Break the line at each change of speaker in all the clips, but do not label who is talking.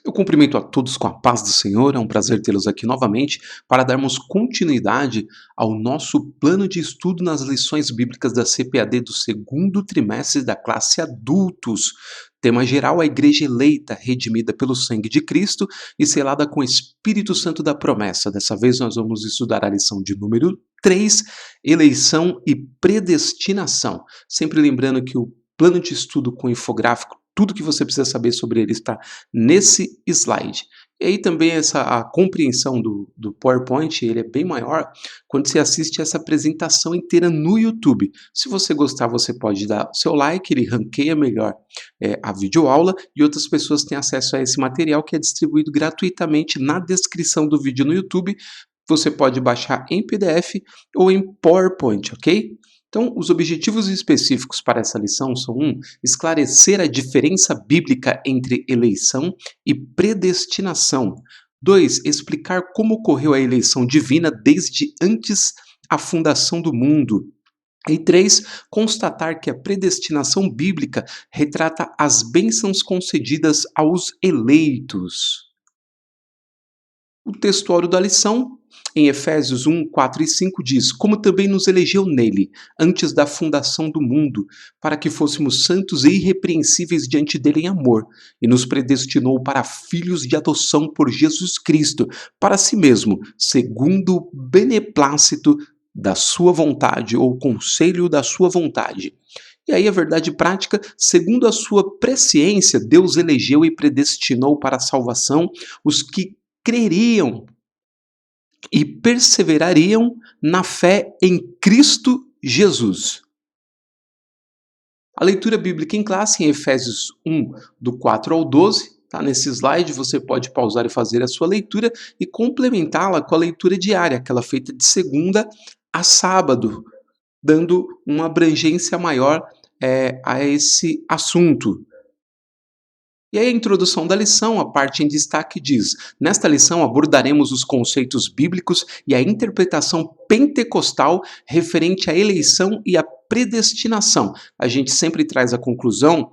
Eu cumprimento a todos com a paz do Senhor, é um prazer tê-los aqui novamente para darmos continuidade ao nosso plano de estudo nas lições bíblicas da CPAD do segundo trimestre da classe Adultos. Tema geral: a Igreja eleita, redimida pelo sangue de Cristo e selada com o Espírito Santo da promessa. Dessa vez nós vamos estudar a lição de número 3, eleição e predestinação. Sempre lembrando que o plano de estudo com infográfico, tudo que você precisa saber sobre ele está nesse slide. E aí também a compreensão do PowerPoint, ele é bem maior quando você assiste essa apresentação inteira no YouTube. Se você gostar, você pode dar o seu like, ele ranqueia melhor a videoaula e outras pessoas têm acesso a esse material que é distribuído gratuitamente na descrição do vídeo no YouTube. Você pode baixar em PDF ou em PowerPoint, ok? Então, os objetivos específicos para essa lição são: 1. Esclarecer a diferença bíblica entre eleição e predestinação. 2. Explicar como ocorreu a eleição divina desde antes a fundação do mundo. E 3. Constatar que a predestinação bíblica retrata as bênçãos concedidas aos eleitos. O textuário da lição, em Efésios 1, 4 e 5, diz: como também nos elegeu nele, antes da fundação do mundo, para que fôssemos santos e irrepreensíveis diante dele em amor, e nos predestinou para filhos de adoção por Jesus Cristo, para si mesmo, segundo o beneplácito da sua vontade, ou conselho da sua vontade. E aí a verdade prática: segundo a sua presciência, Deus elegeu e predestinou para a salvação os que creriam e perseverariam na fé em Cristo Jesus. A leitura bíblica em classe em Efésios 1, do 4 ao 12, tá nesse slide. Você pode pausar e fazer a sua leitura e complementá-la com a leitura diária, aquela feita de segunda a sábado, dando uma abrangência maior a esse assunto. E aí a introdução da lição, a parte em destaque diz: nesta lição abordaremos os conceitos bíblicos e a interpretação pentecostal referente à eleição e à predestinação. A gente sempre traz a conclusão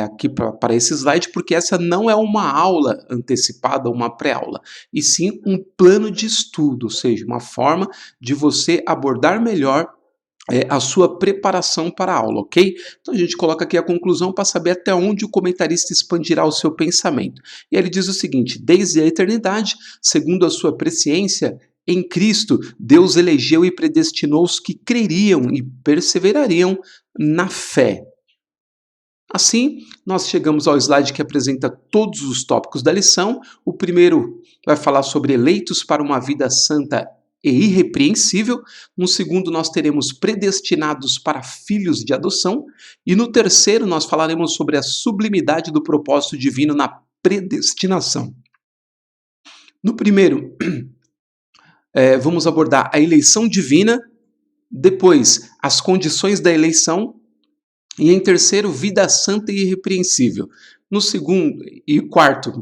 aqui para esse slide, porque essa não é uma aula antecipada, uma pré-aula, e sim um plano de estudo, ou seja, uma forma de você abordar melhor a sua preparação para a aula, ok? Então a gente coloca aqui a conclusão para saber até onde o comentarista expandirá o seu pensamento. E ele diz o seguinte: desde a eternidade, segundo a sua presciência, em Cristo, Deus elegeu e predestinou os que creriam e perseverariam na fé. Assim, nós chegamos ao slide que apresenta todos os tópicos da lição. O primeiro vai falar sobre eleitos para uma vida santa e irrepreensível. No segundo, nós teremos predestinados para filhos de adoção. E no terceiro, nós falaremos sobre a sublimidade do propósito divino na predestinação. No primeiro, vamos abordar a eleição divina, depois as condições da eleição, e em terceiro, vida santa e irrepreensível. No segundo e quarto,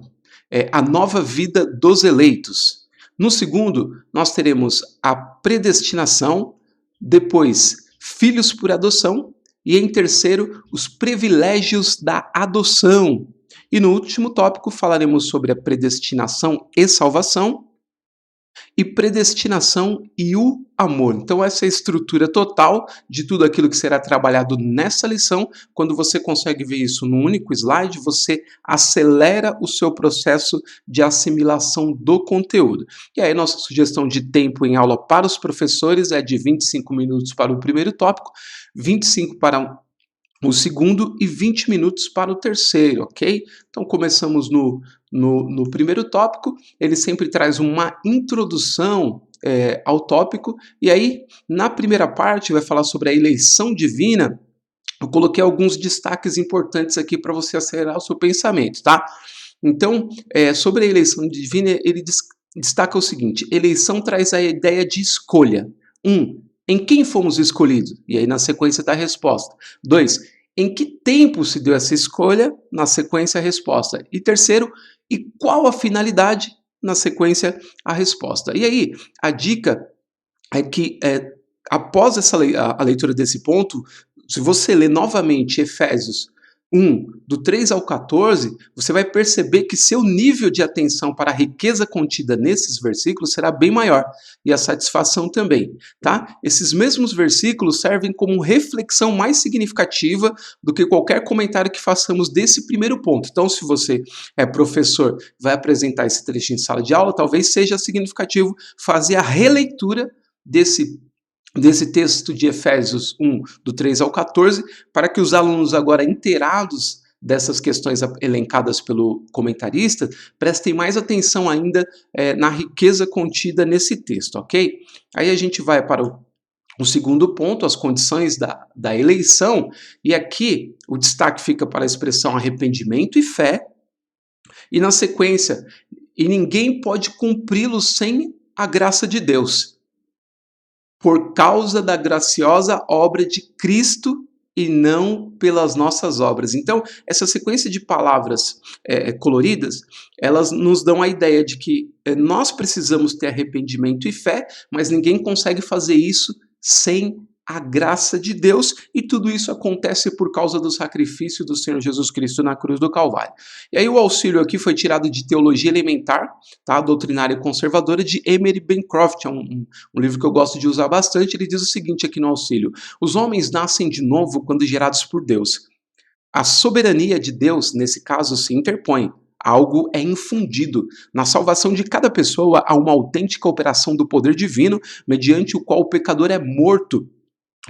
a nova vida dos eleitos. No segundo, nós teremos a predestinação, depois filhos por adoção e em terceiro, os privilégios da adoção. E no último tópico falaremos sobre a predestinação e salvação, e predestinação e o amor. Então essa é a estrutura total de tudo aquilo que será trabalhado nessa lição. Quando você consegue ver isso num único slide, você acelera o seu processo de assimilação do conteúdo. E aí nossa sugestão de tempo em aula para os professores é de 25 minutos para o primeiro tópico, 25 para o segundo e 20 minutos para o terceiro, ok? Então começamos no primeiro tópico. Ele sempre traz uma introdução ao tópico, e aí na primeira parte vai falar sobre a eleição divina. Eu coloquei alguns destaques importantes aqui para você acelerar o seu pensamento, tá? Então, sobre a eleição divina, ele destaca o seguinte: eleição traz a ideia de escolha. 1. Em quem fomos escolhidos? E aí na sequência está a resposta. 2. Em que tempo se deu essa escolha? Na sequência a resposta. E terceiro, e qual a finalidade? Na sequência a resposta. E aí a dica é que após a leitura desse ponto, se você ler novamente Efésios do 3 ao 14, você vai perceber que seu nível de atenção para a riqueza contida nesses versículos será bem maior, e a satisfação também, tá? Esses mesmos versículos servem como reflexão mais significativa do que qualquer comentário que façamos desse primeiro ponto. Então, se você é professor, vai apresentar esse trecho em sala de aula, talvez seja significativo fazer a releitura desse texto de Efésios 1, do 3 ao 14, para que os alunos agora inteirados dessas questões elencadas pelo comentarista prestem mais atenção ainda na riqueza contida nesse texto, ok? Aí a gente vai para o segundo ponto, as condições da eleição, e aqui o destaque fica para a expressão arrependimento e fé, e na sequência, e ninguém pode cumpri-lo sem a graça de Deus, por causa da graciosa obra de Cristo e não pelas nossas obras. Então, essa sequência de palavras coloridas, elas nos dão a ideia de que nós precisamos ter arrependimento e fé, mas ninguém consegue fazer isso sem a graça de Deus, e tudo isso acontece por causa do sacrifício do Senhor Jesus Cristo na cruz do Calvário. E aí o auxílio aqui foi tirado de Teologia Elementar, tá? Doutrinária Conservadora, de Emery Bancroft, é um livro que eu gosto de usar bastante. Ele diz o seguinte aqui no auxílio: os homens nascem de novo quando gerados por Deus. A soberania de Deus, nesse caso, se interpõe. Algo é infundido. Na salvação de cada pessoa há uma autêntica operação do poder divino, mediante o qual o pecador é morto.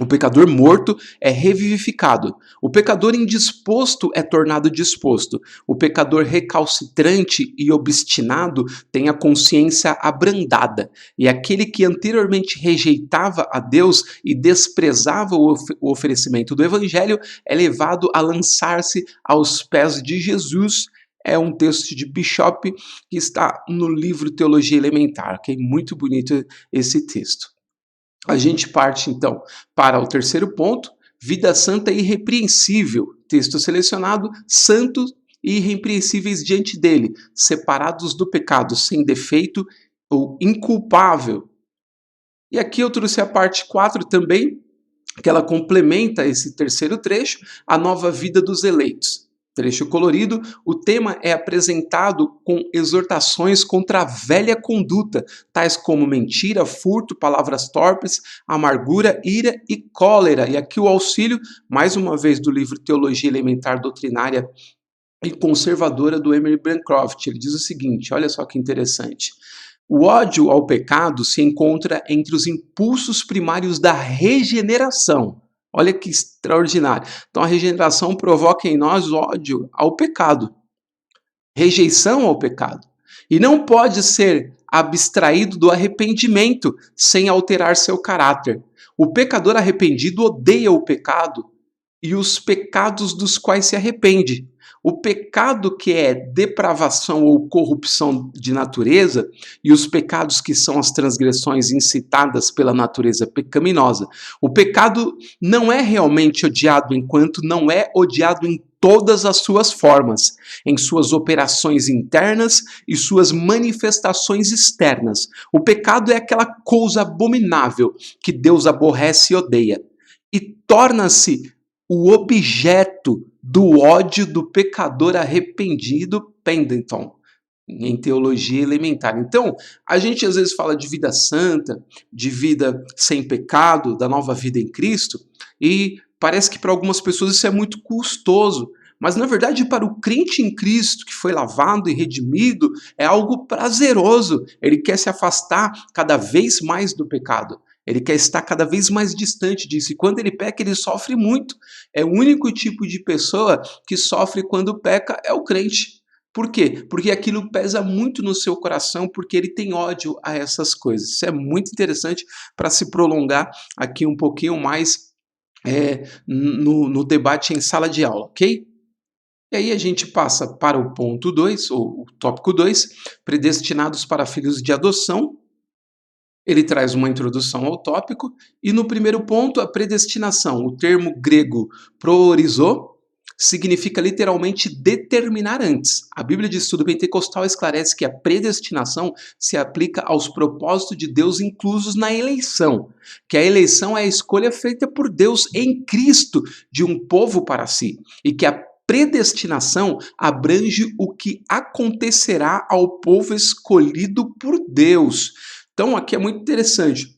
O pecador morto é revivificado. O pecador indisposto é tornado disposto. O pecador recalcitrante e obstinado tem a consciência abrandada. E aquele que anteriormente rejeitava a Deus e desprezava o oferecimento do Evangelho é levado a lançar-se aos pés de Jesus. É um texto de Bishop que está no livro Teologia Elementar. Okay? Muito bonito esse texto. A gente parte, então, para o terceiro ponto, vida santa e irrepreensível. Texto selecionado, santos e irrepreensíveis diante dele, separados do pecado, sem defeito ou inculpável. E aqui eu trouxe a parte 4 também, que ela complementa esse terceiro trecho, a nova vida dos eleitos. Trecho colorido, o tema é apresentado com exortações contra a velha conduta, tais como mentira, furto, palavras torpes, amargura, ira e cólera. E aqui o auxílio, mais uma vez, do livro Teologia Elementar Doutrinária e Conservadora, do Emery Bancroft. Ele diz o seguinte, olha só que interessante: o ódio ao pecado se encontra entre os impulsos primários da regeneração. Olha que extraordinário. Então a regeneração provoca em nós ódio ao pecado, rejeição ao pecado. E não pode ser abstraído do arrependimento sem alterar seu caráter. O pecador arrependido odeia o pecado e os pecados dos quais se arrepende. O pecado que é depravação ou corrupção de natureza e os pecados que são as transgressões incitadas pela natureza pecaminosa. O pecado não é realmente odiado enquanto não é odiado em todas as suas formas, em suas operações internas e suas manifestações externas. O pecado é aquela coisa abominável que Deus aborrece e odeia, e torna-se o objeto do ódio do pecador arrependido, Pendleton, em Teologia Elementar. Então, a gente às vezes fala de vida santa, de vida sem pecado, da nova vida em Cristo, e parece que para algumas pessoas isso é muito custoso. Mas, na verdade, para o crente em Cristo, que foi lavado e redimido, é algo prazeroso. Ele quer se afastar cada vez mais do pecado. Ele quer estar cada vez mais distante disso. E quando ele peca, ele sofre muito. É o único tipo de pessoa que sofre quando peca é o crente. Por quê? Porque aquilo pesa muito no seu coração, porque ele tem ódio a essas coisas. Isso é muito interessante para se prolongar aqui um pouquinho mais no debate em sala de aula, ok? E aí a gente passa para o ponto 2, ou o tópico 2, predestinados para filhos de adoção. Ele traz uma introdução ao tópico, e no primeiro ponto, a predestinação. O termo grego proorizo significa literalmente determinar antes. A Bíblia de Estudo Pentecostal esclarece que a predestinação se aplica aos propósitos de Deus inclusos na eleição, que a eleição é a escolha feita por Deus em Cristo de um povo para si, e que a predestinação abrange o que acontecerá ao povo escolhido por Deus. Então, aqui é muito interessante.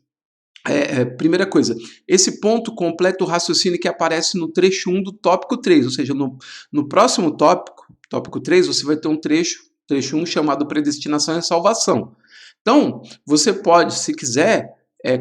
Primeira coisa, esse ponto completa o raciocínio que aparece no trecho 1 do tópico 3, ou seja, no próximo tópico 3, você vai ter um trecho 1 chamado Predestinação e Salvação. Então, você pode, se quiser,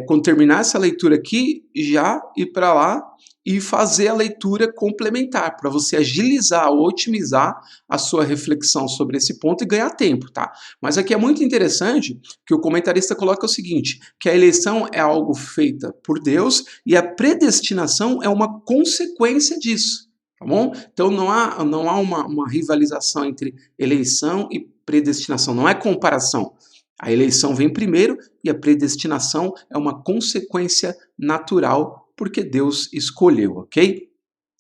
quando terminar essa leitura aqui, já ir para lá e fazer a leitura complementar, para você agilizar ou otimizar a sua reflexão sobre esse ponto e ganhar tempo, tá? Mas aqui é muito interessante que o comentarista coloca o seguinte, que a eleição é algo feita por Deus e a predestinação é uma consequência disso, tá bom? Então não há uma rivalização entre eleição e predestinação, não é comparação. A eleição vem primeiro e a predestinação é uma consequência natural porque Deus escolheu, ok?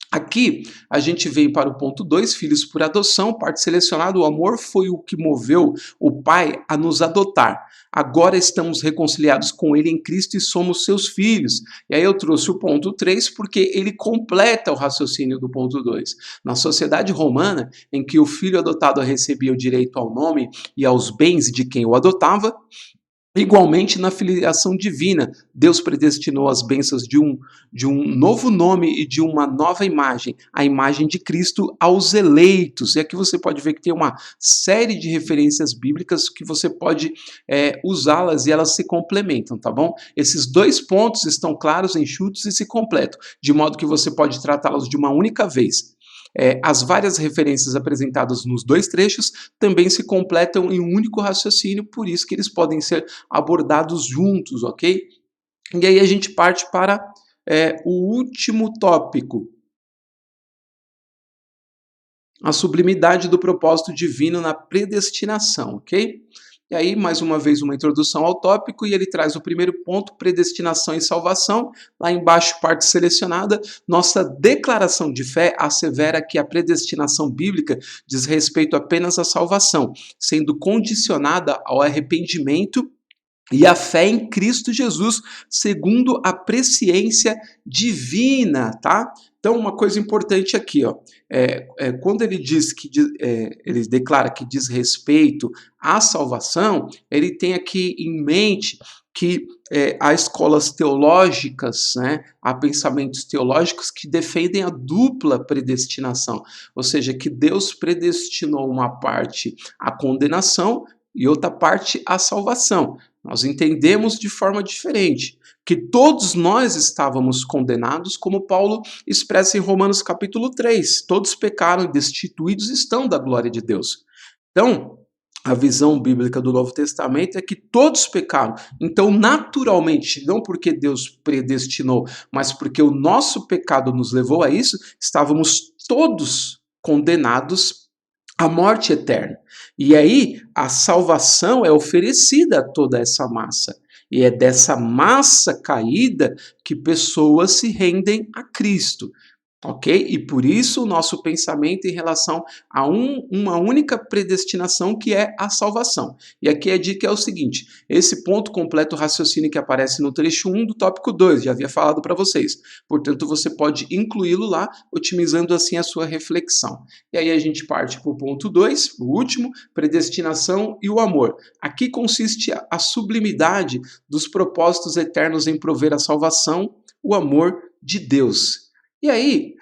Aqui a gente vem para o ponto 2, filhos por adoção, parte selecionada, o amor foi o que moveu o Pai a nos adotar. Agora estamos reconciliados com Ele em Cristo e somos seus filhos. E aí eu trouxe o ponto 3 porque ele completa o raciocínio do ponto 2. Na sociedade romana, em que o filho adotado recebia o direito ao nome e aos bens de quem o adotava, igualmente, na filiação divina, Deus predestinou as bênçãos de um novo nome e de uma nova imagem, a imagem de Cristo aos eleitos. E aqui você pode ver que tem uma série de referências bíblicas que você pode usá-las e elas se complementam, tá bom? Esses dois pontos estão claros, enxutos e se completam, de modo que você pode tratá-los de uma única vez. As várias referências apresentadas nos dois trechos também se completam em um único raciocínio, por isso que eles podem ser abordados juntos, ok? E aí a gente parte para o último tópico, a sublimidade do propósito divino na predestinação, ok? E aí, mais uma vez, uma introdução ao tópico, e ele traz o primeiro ponto, predestinação e salvação. Lá embaixo, parte selecionada, nossa declaração de fé assevera que a predestinação bíblica diz respeito apenas à salvação, sendo condicionada ao arrependimento e a fé em Cristo Jesus, segundo a presciência divina, tá? Então, uma coisa importante aqui, ó, quando ele diz que ele declara que diz respeito à salvação, ele tem aqui em mente que há escolas teológicas, né, há pensamentos teológicos que defendem a dupla predestinação, ou seja, que Deus predestinou uma parte à condenação e outra parte à salvação. Nós entendemos de forma diferente que todos nós estávamos condenados, como Paulo expressa em Romanos capítulo 3. Todos pecaram e destituídos estão da glória de Deus. Então, a visão bíblica do Novo Testamento é que todos pecaram. Então, naturalmente, não porque Deus predestinou, mas porque o nosso pecado nos levou a isso, estávamos todos condenados à morte eterna. E aí, a salvação é oferecida a toda essa massa. E é dessa massa caída que pessoas se rendem a Cristo. Ok? E por isso o nosso pensamento em relação a uma única predestinação que é a salvação. E aqui a dica é o seguinte, esse ponto completa o raciocínio que aparece no trecho 1 do tópico 2, já havia falado para vocês. Portanto, você pode incluí-lo lá, otimizando assim a sua reflexão. E aí a gente parte para o ponto 2, o último, predestinação e o amor. Aqui consiste a sublimidade dos propósitos eternos em prover a salvação, o amor de Deus. E aí,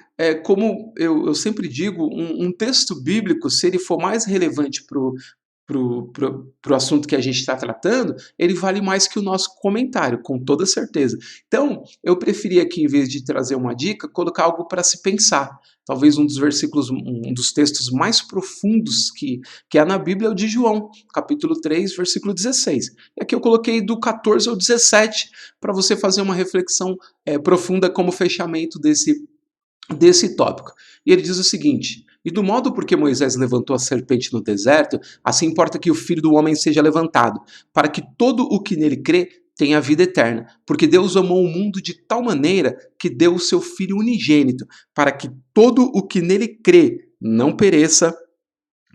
como eu sempre digo, um texto bíblico, se ele for mais relevante para o assunto que a gente está tratando, ele vale mais que o nosso comentário, com toda certeza. Então, eu preferi aqui, em vez de trazer uma dica, colocar algo para se pensar. Talvez um dos versículos, um dos textos mais profundos que há na Bíblia é o de João, capítulo 3, versículo 16. E aqui eu coloquei do 14 ao 17, para você fazer uma reflexão profunda como fechamento desse tópico. E ele diz o seguinte, e do modo porque Moisés levantou a serpente no deserto, assim importa que o Filho do Homem seja levantado, para que todo o que nele crê tenha vida eterna. Porque Deus amou o mundo de tal maneira que deu o seu Filho unigênito, para que todo o que nele crê não pereça,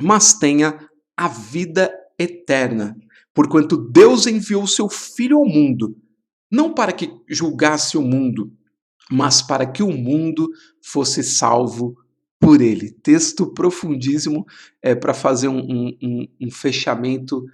mas tenha a vida eterna. Porquanto Deus enviou o seu Filho ao mundo, não para que julgasse o mundo, mas para que o mundo fosse salvo por ele. Texto profundíssimo para fazer um fechamento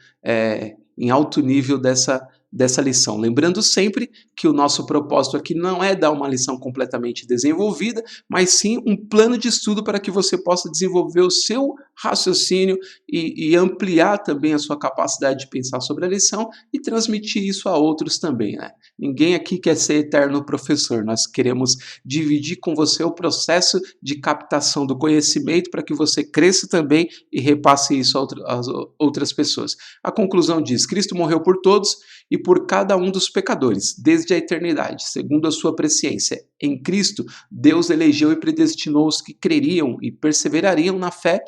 em alto nível dessa lição. Lembrando sempre que o nosso propósito aqui não é dar uma lição completamente desenvolvida, mas sim um plano de estudo para que você possa desenvolver o seu raciocínio e ampliar também a sua capacidade de pensar sobre a lição e transmitir isso a outros também, né? Ninguém aqui quer ser eterno professor, nós queremos dividir com você o processo de captação do conhecimento para que você cresça também e repasse isso às outras pessoas. A conclusão diz: Cristo morreu por todos e por cada um dos pecadores, desde a eternidade, segundo a sua presciência. Em Cristo, Deus elegeu e predestinou os que creriam e perseverariam na fé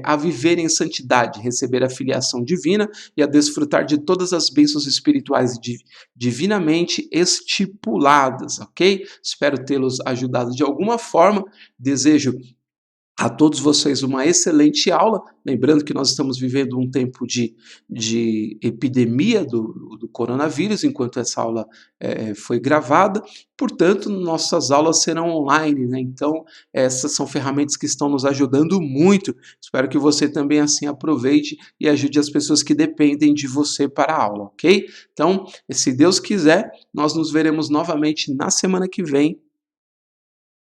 a viver em santidade, receber a filiação divina e a desfrutar de todas as bênçãos espirituais divinamente estipuladas, ok? Espero tê-los ajudado de alguma forma. Desejo a todos vocês uma excelente aula, lembrando que nós estamos vivendo um tempo de epidemia do coronavírus, enquanto essa aula foi gravada, portanto, nossas aulas serão online, né? Então, essas são ferramentas que estão nos ajudando muito, espero que você também assim aproveite e ajude as pessoas que dependem de você para a aula, ok? Então, se Deus quiser, nós nos veremos novamente na semana que vem,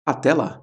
até lá!